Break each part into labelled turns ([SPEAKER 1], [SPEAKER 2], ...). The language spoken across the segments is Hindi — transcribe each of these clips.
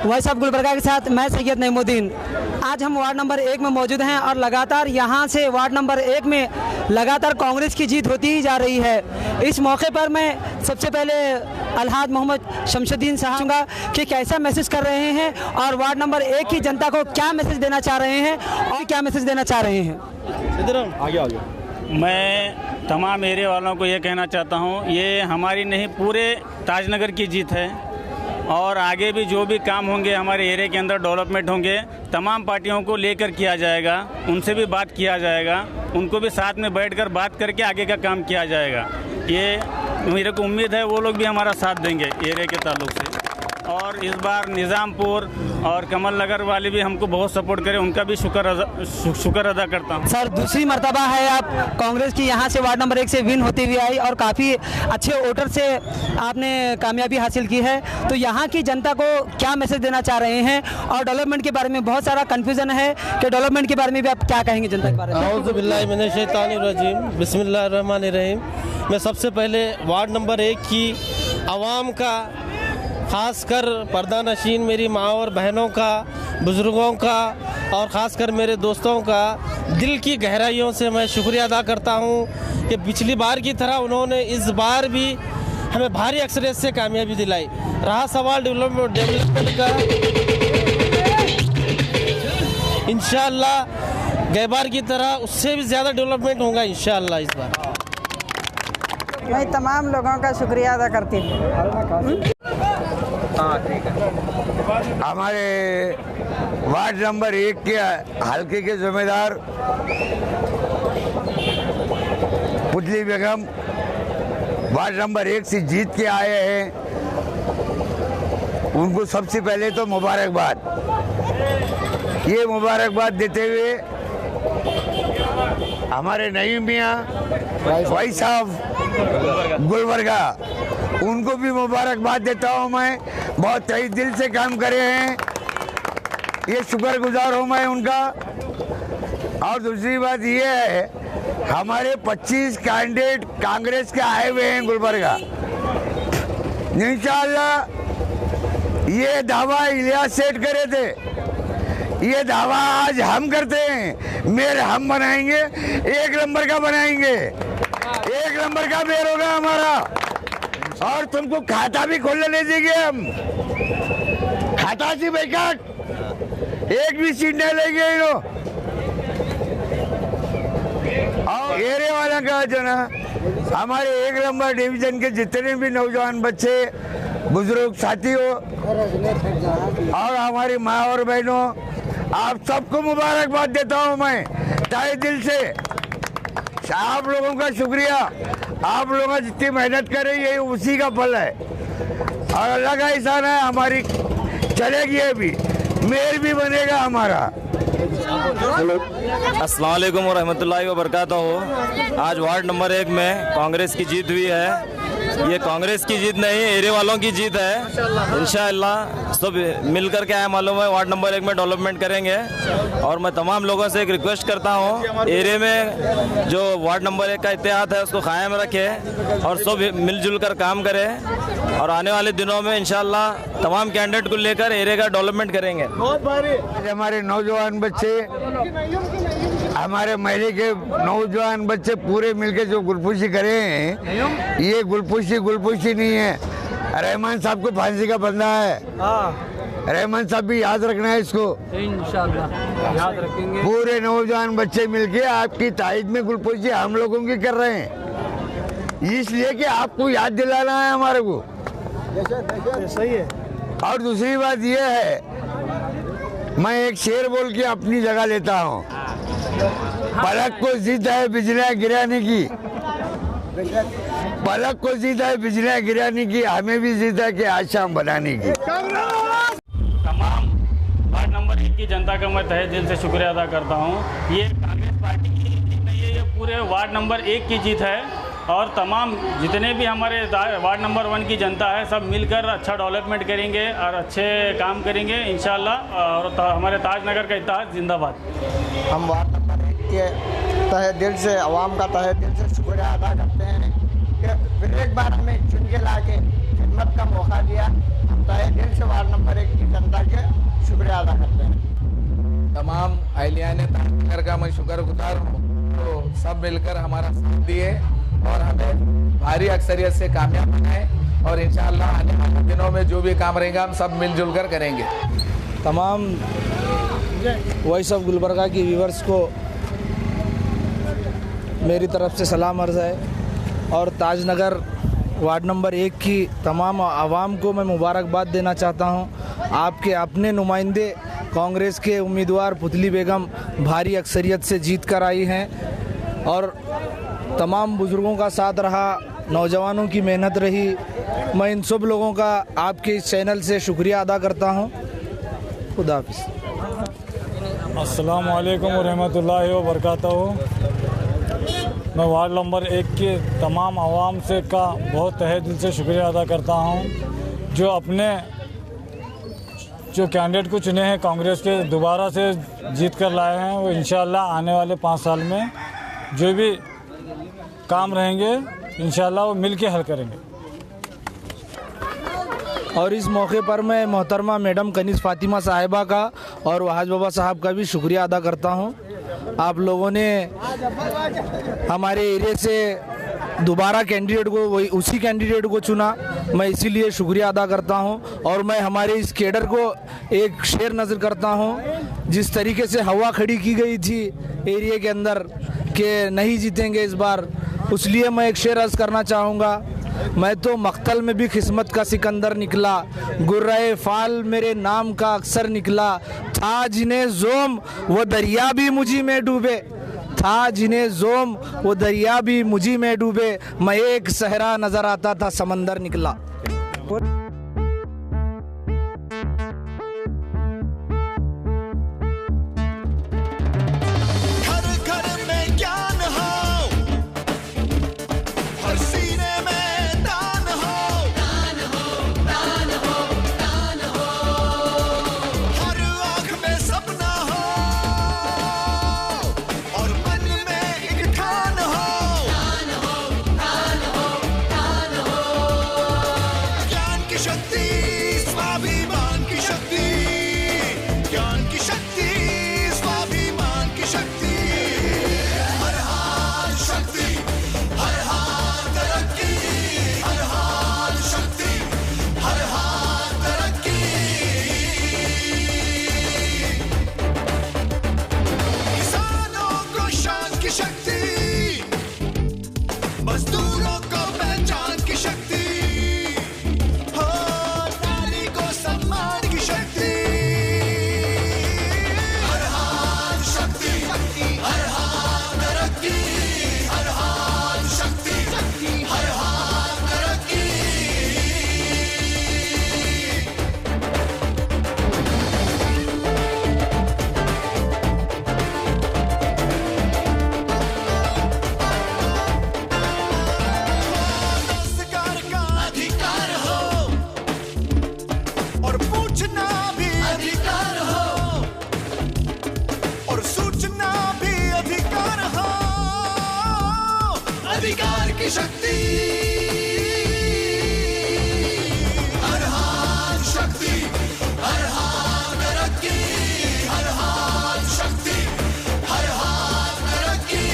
[SPEAKER 1] भाई साहब गुलबर्गा के साथ मैं सैयद नईमुद्दीन। आज हम वार्ड नंबर 1 में मौजूद हैं और लगातार यहां से वार्ड नंबर 1 में लगातार कांग्रेस की जीत होती ही जा रही है। इस मौके पर मैं सबसे पहले अलहाज मोहम्मद शमशुद्दीन साहब का कि कैसा मैसेज कर रहे हैं और वार्ड नंबर 1 की जनता को क्या मैसेज देना चाह रहे हैं और क्या मैसेज देना चाह रहे हैं।
[SPEAKER 2] आगे मैं तमाम एरिया वालों को ये कहना चाहता हूँ, ये हमारी नहीं पूरे ताजनगर की जीत है और आगे भी जो भी काम होंगे हमारे एरिया के अंदर डेवलपमेंट होंगे, तमाम पार्टियों को लेकर किया जाएगा, उनसे भी बात किया जाएगा, उनको भी साथ में बैठकर बात करके आगे का काम किया जाएगा। ये मेरे को उम्मीद है वो लोग भी हमारा साथ देंगे एरिया के ताल्लुक से। और इस बार निज़ामपुर और कमल नगर वाले भी हमको बहुत सपोर्ट करें, उनका भी शुक्र अदा करता हूँ।
[SPEAKER 1] सर दूसरी मर्तबा है आप कांग्रेस की यहाँ से वार्ड नंबर 1 से विन होती हुई आई और काफ़ी अच्छे वोटर से आपने कामयाबी हासिल की है, तो यहाँ की जनता को क्या मैसेज देना चाह रहे हैं और डेवलपमेंट के बारे में बहुत सारा कन्फ्यूज़न है कि डेवलपमेंट के बारे में भी आप क्या कहेंगे जनता के बारे में।
[SPEAKER 3] औज़ु बिल्लाहि मिनश शैतानिर रजीम, बिस्मिल्लाहिर रहमानिर रहीम। मैं सबसे पहले वार्ड नंबर 1 की आवाम का, ख़ासकर पर्दा नशीन मेरी माँ और बहनों का, बुज़ुर्गों का और ख़ासकर मेरे दोस्तों का दिल की गहराइयों से मैं शुक्रिया अदा करता हूँ कि पिछली बार की तरह उन्होंने इस बार भी हमें भारी अक्सरियत से कामयाबी दिलाई। रहा सवाल डेवलपमेंट का, इंशाअल्लाह गए बार की तरह उससे भी ज़्यादा डेवलपमेंट होगा इंशाअल्लाह इस बार।
[SPEAKER 4] मैं तमाम लोगों का शुक्रिया अदा करती हूँ।
[SPEAKER 5] हमारे वार्ड नंबर 1 के हल्के के जिम्मेदार पुतली बेगम वार्ड नंबर 1 से जीत के आए हैं, उनको सबसे पहले तो मुबारकबाद। ये मुबारकबाद देते हुए हमारे नईम मियाँ भाई साहब गुलबर्गा, उनको भी मुबारकबाद देता हूँ। मैं बहुत तहे दिल से काम करे हैं, ये शुक्रगुजार हूँ मैं उनका। और दूसरी बात ये है, हमारे 25 कैंडिडेट कांग्रेस के आए हुए हैं गुलबर्गा। इंशाअल्लाह ये दावा इलियास सेठ करे थे, ये दावा आज हम करते हैं। मेयर हम बनाएंगे, 1 नंबर का बनाएंगे, 1 नंबर का मेयर होगा हमारा। और तुमको खाता भी खोलने ले देंगे हम, खाता से बैकाट, एक भी सीट नहीं लेंगे इनो। और एरिया वाला का जो ना हमारे 1 नंबर डिवीजन के जितने भी नौजवान बच्चे, बुजुर्ग साथी हो और हमारी माँ और बहनों, आप सबको मुबारकबाद देता हूँ मैं तहे दिल से। आप लोगों का शुक्रिया, आप लोग जितनी मेहनत कर रही है उसी का फल है और अल्लाह का एहसान है, हमारी चलेगी अभी, मेयर भी बनेगा हमारा।
[SPEAKER 6] अस्सलाम वालेकुम व रहमतुल्लाहि व बरकातहू। आज वार्ड नंबर 1 में कांग्रेस की जीत हुई है ये कांग्रेस की जीत नहीं, एरिया वालों की जीत है। इंशाअल्लाह सब मिलकर के आया मालूम है, वार्ड नंबर 1 में डेवलपमेंट करेंगे। और मैं तमाम लोगों से एक रिक्वेस्ट करता हूँ, एरिया में जो वार्ड नंबर 1 का इत्तेहाद है उसको कायम रखे और सब मिलजुल कर काम करें। और आने वाले दिनों में इंशाअल्लाह तमाम कैंडिडेट को लेकर एरिया का डेवलपमेंट करेंगे।
[SPEAKER 5] हमारे नौजवान बच्चे, हमारे महल्ले के नौजवान बच्चे पूरे मिलके जो गुलपुशी करे हैं, ये गुलपुशी नहीं है, रहमान साहब को फांसी का बंदा है। रहमान साहब भी याद रखना है इसको, इंशाअल्लाह याद रखेंगे। पूरे नौजवान बच्चे मिलके आपकी तायद में गुलपुशी हम लोगों की कर रहे हैं, इसलिए कि आपको याद दिलाना है हमारे को। सही है। और दूसरी बात यह है, मैं एक शेर बोल के अपनी जगह लेता हूँ, पलक को जिद है बिजलियाँ गिराने की, पलक को जिद है बिजलियाँ गिराने की, हमें भी जिद है कि आज शाम बनाने की।
[SPEAKER 2] तमाम वार्ड नंबर 1 की जनता का मैं तहे दिल से शुक्रिया अदा करता हूँ। ये कांग्रेस पार्टी की जीत नहीं है, ये पूरे वार्ड नंबर 1 की जीत है। और तमाम जितने भी हमारे वार्ड नंबर 1 की जनता है, सब मिलकर अच्छा डेवलपमेंट करेंगे और अच्छे काम करेंगे इंशाल्लाह। और हमारे ताजनगर का इत्तेहाद जिंदाबाद।
[SPEAKER 7] हम वार्ड नंबर 1 के तहे दिल से, आवाम का तहे दिल से शुक्रिया अदा करते हैं कि फिर एक बार हमें चुन के ला के खिदमत का मौका दिया। हम तहे दिल से वार्ड नंबर 1 की जनता के शुक्रिया अदा करते हैं।
[SPEAKER 8] तमाम अहलियाने ताजनगर का मैं शुक्रगुजार हूँ, तो सब मिलकर हमारा साथ दिए और हमें भारी अक्सरियत से कामयाब बनाए। और इंशाअल्लाह आने वाले दिनों में जो भी काम रहेगा हम सब मिलजुल कर करेंगे।
[SPEAKER 9] तमाम वॉइस ऑफ गुलबर्गा की व्यूवर्स को मेरी तरफ से सलाम अर्ज़ है। और ताजनगर वार्ड नंबर 1 की तमाम आवाम को मैं मुबारकबाद देना चाहता हूं। आपके अपने नुमाइंदे कांग्रेस के उम्मीदवार पुतली बेगम भारी अक्सरियत से जीत कर आई हैं और तमाम बुज़ुर्गों का साथ रहा, नौजवानों की मेहनत रही। मैं इन सब लोगों का आपके इस चैनल से शुक्रिया अदा करता हूं। खुदा हाफिज़।
[SPEAKER 10] अस्सलाम वालेकुम रहमतुल्लाहि व बरकातहू। मैं वार्ड नंबर 1 के तमाम आवाम से का बहुत तहे दिल से शुक्रिया अदा करता हूं, जो अपने जो कैंडिडेट को चुने हैं कांग्रेस के, दोबारा से जीत कर लाए हैं। वो इंशाअल्लाह आने वाले 5 साल में जो भी काम रहेंगे इंशाअल्लाह वो मिल के हल करेंगे।
[SPEAKER 9] और इस मौके पर मैं मोहतरमा मैडम कनीज़ फ़ातिमा साहिबा का और वहाज बाबा साहब का भी शुक्रिया अदा करता हूं। आप लोगों ने हमारे एरिया से दोबारा कैंडिडेट को, वही उसी कैंडिडेट को चुना, मैं इसीलिए शुक्रिया अदा करता हूं। और मैं हमारे इस कैडर को एक शेर नज़र करता हूं, जिस तरीके से हवा खड़ी की गई थी एरिया के अंदर कि नहीं जीतेंगे इस बार, इसलिए मैं एक शेर अर्ज़ करना चाहूँगा। मैं तो मख्तल में भी किस्मत का सिकंदर निकला, गुर्राए फाल मेरे नाम का अक्सर निकला, था जिन्हें जोम वो दरिया भी मुझी में डूबे, था जिन्हें जोम वो दरिया भी मुझी में डूबे, मैं एक सहरा नज़र आता था समंदर निकला।
[SPEAKER 11] मजदूरों को पहचान की शक्ति, हो की शक्ति, हर हाथ शक्ति, हर हाथ तरक्की, हर हाथ शक्ति, हर हाथ तरक्की।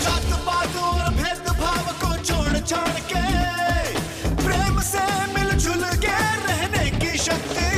[SPEAKER 11] जात पात और भेदभाव को छोड़ छाड़ के प्रेम से मिलजुल के रहने की शक्ति,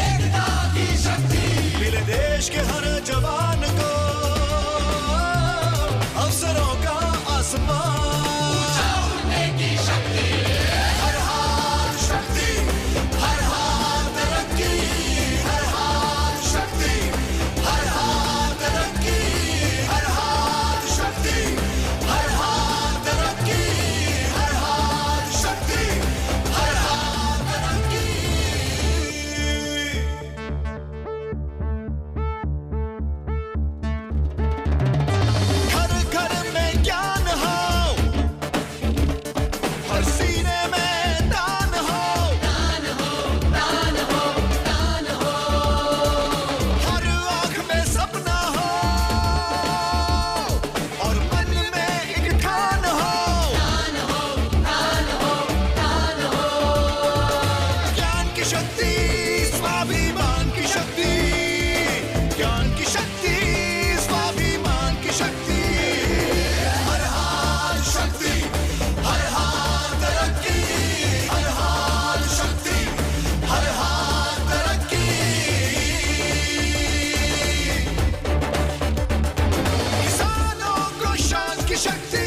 [SPEAKER 11] एकता की शक्ति, मिले देश के हर जवान को अवसरों का आसमान, उड़ने की शक्ति, हर हाथ शक्ति, हर हाथ तरक्की, हर हाथ शक्ति, हर हाथ तरक्की, हर हाथ शक्ति, हर हाथ तरक्की, हर हाथ शक्ति, हर हाथ तरक्की। घर घर में ज्ञान हो, हर सीने में दान हो, दान हो, दान हो, दान हो, हर आँख में सपना हो और मन में एक ठान हो, दान हो, दान हो, दान हो, ज्ञान की शक्ति, स्वाभिमान की शक्ति, ज्ञान की शक्ति, स्वाभिमान की शक्ति, हर हाथ शक्ति, हर हाथ तरक्की, हर हाथ शक्ति, हर हाथ तरक्की। किसानों को शान की शक्ति,